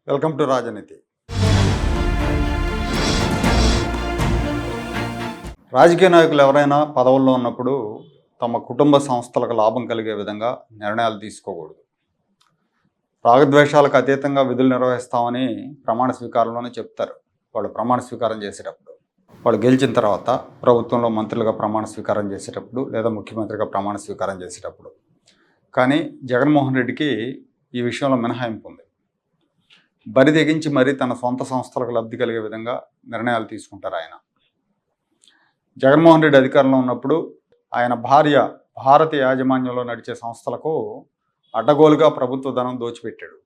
Welcome to రాజనీతి. రాజకీయ నాయకులు ఎవరైనా పదవుల్లో ఉన్నప్పుడు తమ కుటుంబ సంస్థలకు లాభం కలిగే విధంగా నిర్ణయాలు తీసుకోకూడదు. రాగద్వేషాలకు అతీతంగా విధులు నిర్వహిస్తామని ప్రమాణ స్వీకారంలోనే చెప్తారు. వాళ్ళు ప్రమాణ స్వీకారం చేసేటప్పుడు, వాళ్ళు గెలిచిన తర్వాత ప్రభుత్వంలో మంత్రులుగా ప్రమాణ స్వీకారం చేసేటప్పుడు లేదా ముఖ్యమంత్రిగా ప్రమాణ స్వీకారం చేసేటప్పుడు. కానీ జగన్మోహన్ రెడ్డికి ఈ విషయంలో మినహాయింపు ఉంది. బరి తెగించి మరీ తన సొంత సంస్థలకు లబ్ధి కలిగే విధంగా నిర్ణయాలు తీసుకుంటారు ఆయన. జగన్మోహన్ రెడ్డి అధికారంలో ఉన్నప్పుడు ఆయన భార్య భారతి యాజమాన్యంలో నడిచే సంస్థలకు అడ్డగోలుగా ప్రభుత్వ ధనం దోచిపెట్టాడు.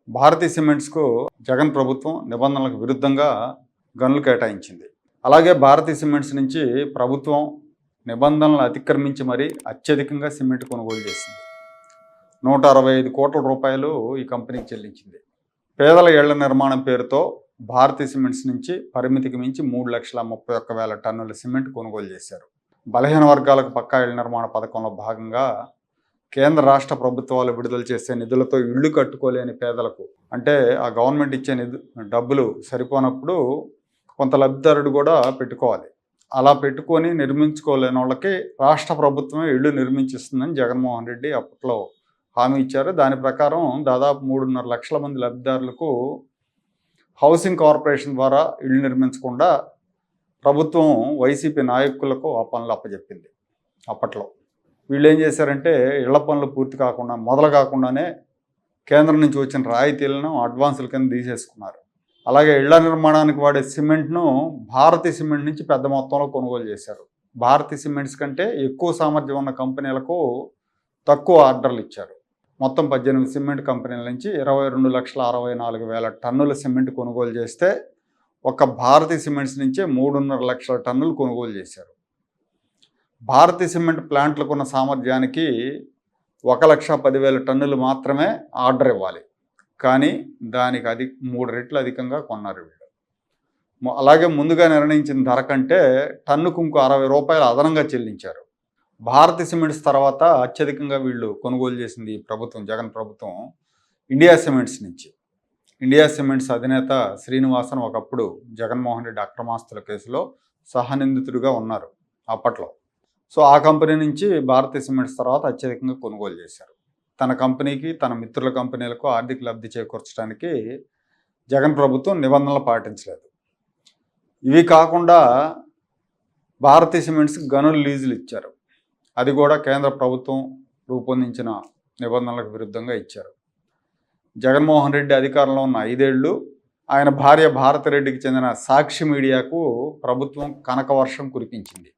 భారతీ సిమెంట్స్కు జగన్ ప్రభుత్వం నిబంధనలకు విరుద్ధంగా గనులు కేటాయించింది. అలాగే భారతీ సిమెంట్స్ నుంచి ప్రభుత్వం నిబంధనలు అతిక్రమించి మరీ అత్యధికంగా సిమెంట్ కొనుగోలు చేసింది. 165 కోట్ల రూపాయలు ఈ కంపెనీకి చెల్లించింది. పేదల ఇళ్ల నిర్మాణం పేరుతో భారతీ సిమెంట్స్ నుంచి పరిమితికి మించి 3,31,000 టన్నుల సిమెంట్ కొనుగోలు చేశారు. బలహీన వర్గాలకు పక్కా ఇళ్ల నిర్మాణ పథకంలో భాగంగా కేంద్ర రాష్ట్ర ప్రభుత్వాలు విడుదల చేసే నిధులతో ఇళ్లు కట్టుకోలేని పేదలకు, అంటే ఆ గవర్నమెంట్ ఇచ్చే డబ్బులు సరిపోనప్పుడు కొంత లబ్ధిదారుడు కూడా పెట్టుకోవాలి. అలా పెట్టుకొని నిర్మించుకోలేని వాళ్ళకి రాష్ట్ర ప్రభుత్వమే ఇళ్ళు నిర్మించిస్తుందని జగన్మోహన్ రెడ్డి అప్పట్లో హామీ ఇచ్చారు. దాని ప్రకారం దాదాపు 3.5 లక్షల మంది లబ్ధిదారులకు హౌసింగ్ కార్పొరేషన్ ద్వారా ఇళ్ళు నిర్మించకుండా ప్రభుత్వం వైసీపీ నాయకులకు ఆ పనులు అప్పచెప్పింది. అప్పట్లో వీళ్ళు ఏం చేశారంటే ఇళ్ల పనులు పూర్తి కాకుండా మొదలు కాకుండానే కేంద్రం నుంచి వచ్చిన రాయితీలను అడ్వాన్సుల కింద తీసేసుకున్నారు. అలాగే ఇళ్ల నిర్మాణానికి వాడే సిమెంట్ను భారతీ సిమెంట్ నుంచి పెద్ద మొత్తంలో కొనుగోలు చేశారు. భారతీ సిమెంట్స్ కంటే ఎక్కువ సామర్థ్యం ఉన్న కంపెనీలకు తక్కువ ఆర్డర్లు ఇచ్చారు. మొత్తం 18 సిమెంట్ కంపెనీల నుంచి 22,64,000 టన్నుల సిమెంట్ కొనుగోలు చేస్తే ఒక భారతీ సిమెంట్స్ నుంచే 3.5 లక్షల టన్నులు కొనుగోలు చేశారు. భారతీ సిమెంట్ ప్లాంట్లకు ఉన్న సామర్థ్యానికి 1,10,000 టన్నులు మాత్రమే ఆర్డర్ ఇవ్వాలి. కానీ దానికి 3 రెట్లు అధికంగా కొన్నారు వీళ్ళు. అలాగే ముందుగా నిర్ణయించిన ధర కంటే టన్నుకు ఇంకో 60 రూపాయలు అదనంగా చెల్లించారు. భారతీ సిమెంట్స్ తర్వాత అత్యధికంగా వీళ్ళు కొనుగోలు చేసింది ప్రభుత్వం, జగన్ ప్రభుత్వం, ఇండియా సిమెంట్స్ నుంచి. ఇండియా సిమెంట్స్ అధినేత శ్రీనివాసన్ ఒకప్పుడు జగన్మోహన్ రెడ్డి అక్రమాస్తుల కేసులో సహనిందితుడిగా ఉన్నారు అప్పట్లో. సో ఆ కంపెనీ నుంచి భారతీ సిమెంట్స్ తర్వాత అత్యధికంగా కొనుగోలు చేశారు. తన కంపెనీకి, తన మిత్రుల కంపెనీలకు ఆర్థిక లబ్ధి చేకూర్చడానికి జగన్ ప్రభుత్వం నిబంధనలు పాటించలేదు. ఇవి కాకుండా భారతీ సిమెంట్స్ గనుల లీజులు ఇచ్చారు. అది కూడా కేంద్ర ప్రభుత్వం రూపొందించిన నిబంధనలకు విరుద్ధంగా ఇచ్చారు. జగన్మోహన్ రెడ్డి అధికారంలో ఉన్న 5 ఏళ్ళు ఆయన భార్య భారతిరెడ్డికి చెందిన సాక్షి మీడియాకు ప్రభుత్వం కనకవర్షం కురిపించింది.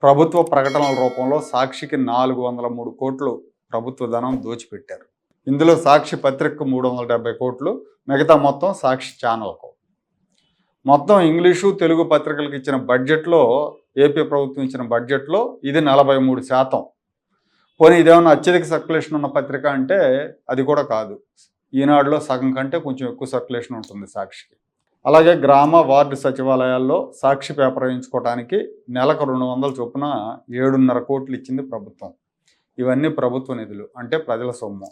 ప్రభుత్వ ప్రకటనల రూపంలో సాక్షికి 403 కోట్లు ప్రభుత్వ ధనం దోచిపెట్టారు. ఇందులో సాక్షి పత్రికకు 370 కోట్లు, మిగతా మొత్తం సాక్షి ఛానల్కు. మొత్తం ఇంగ్లీషు, తెలుగు పత్రికలకు ఇచ్చిన బడ్జెట్లో, ఏపీ ప్రభుత్వం ఇచ్చిన బడ్జెట్లో ఇది 43%. పోనీ ఇదేమన్నా అత్యధిక సర్క్యులేషన్ ఉన్న పత్రిక అంటే అది కూడా కాదు. ఈనాడులో సగం కంటే కొంచెం ఎక్కువ సర్క్యులేషన్ ఉంటుంది సాక్షికి. అలాగే గ్రామ, వార్డు సచివాలయాల్లో సాక్షి పేపర్ వేయించుకోవడానికి నెలకు 200 చొప్పున 7.5 కోట్లు ఇచ్చింది ప్రభుత్వం. ఇవన్నీ ప్రభుత్వ నిధులు, అంటే ప్రజల సొమ్ము.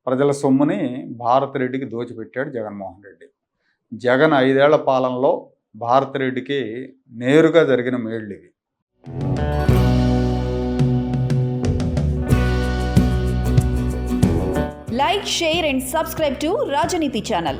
ప్రజల సొమ్ముని భారతిరెడ్డికి దోచిపెట్టాడు జగన్మోహన్ రెడ్డి. జగన్ 5 ఏళ్ల పాలనలో భారతిరెడ్డికి నేరుగా జరిగిన మేళ్ళు ఇవి. Like, share and subscribe to Rajaniti channel.